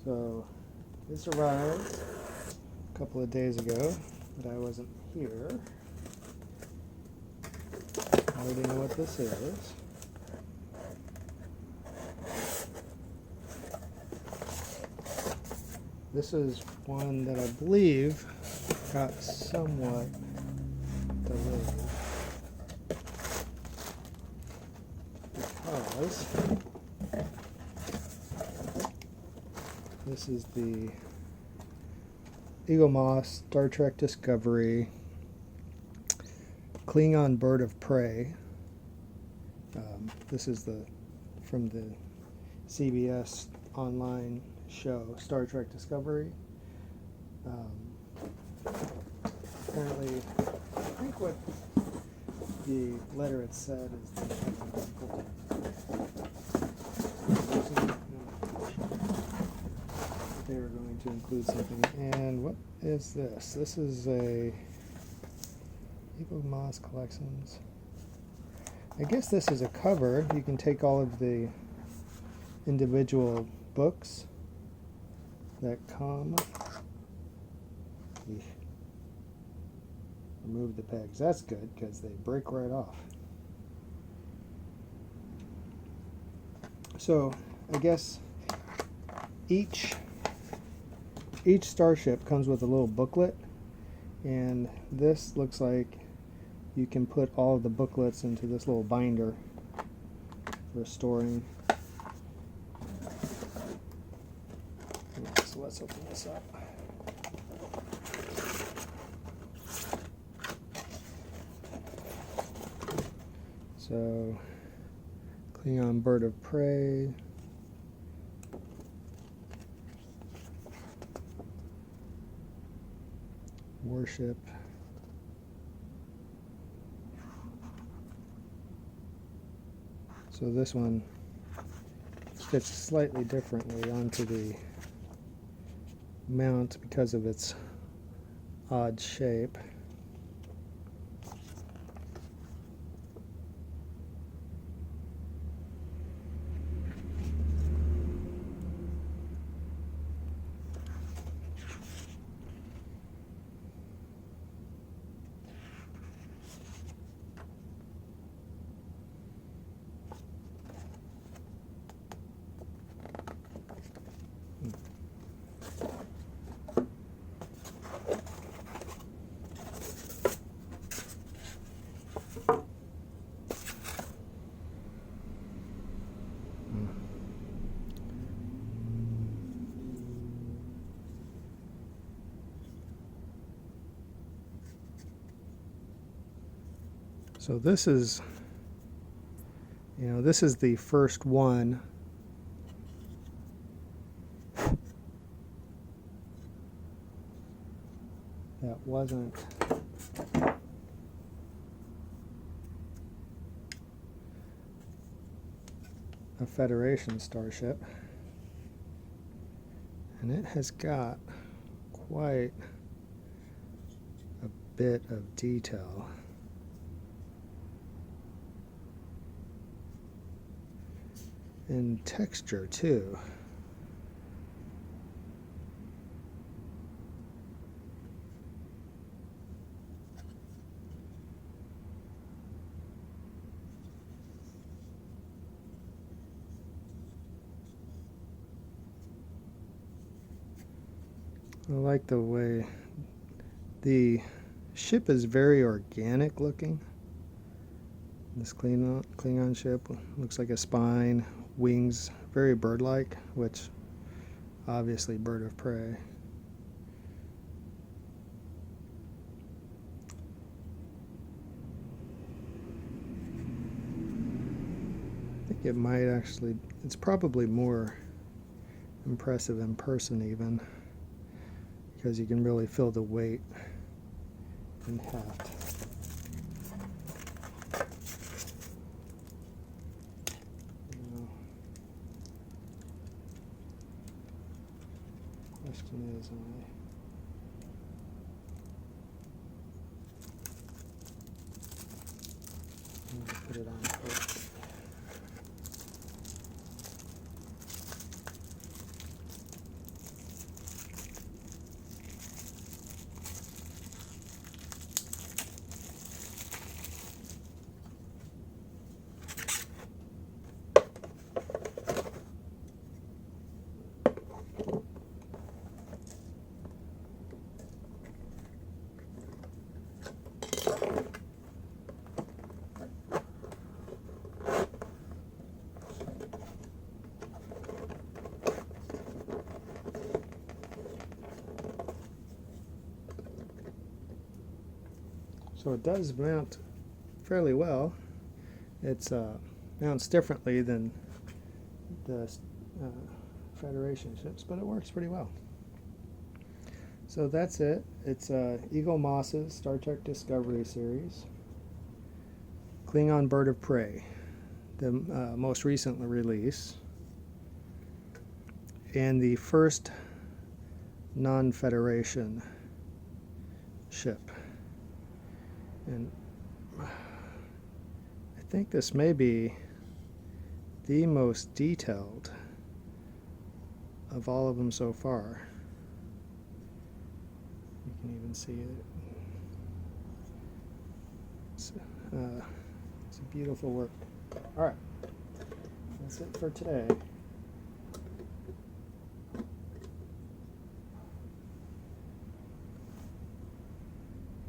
So this arrived a couple of days ago, but I wasn't here. I already know what this is. This is one that I believe got somewhat delayed because this is the Eagle Moss Star Trek Discovery Klingon Bird of Prey. This is from the CBS online show Star Trek Discovery. Apparently, I think what the letter had said is that they were going to include something. And what is this? This is a Eagle Moss Collections. I guess this is a cover. You can take all of the individual books that come. Remove the pegs. That's good because they break right off. So I guess each starship comes with a little booklet, and this looks like you can put all of the booklets into this little binder for storing. So let's open this up. So, Klingon Bird of Prey. Warship. So this one fits slightly differently onto the mount because of its odd shape. So this is, this is the first one that wasn't a Federation starship, and it has got quite a bit of detail. And texture too. I like the way the ship is very organic looking. This Klingon ship looks like a spine, wings, very bird-like, which obviously bird of prey. I think it might actually, it's probably more impressive in person even, because you can really feel the weight and heft. Question is, I'm going to put it on first. So it does mount fairly well. It's mounts differently than the Federation ships, but it works pretty well. So that's it. It's Eagle Moss's Star Trek Discovery series. Klingon Bird of Prey, the most recent release, and the first non-Federation ship. And I think this may be the most detailed of all of them so far. You can even see it. It's a beautiful work. All right, that's it for today.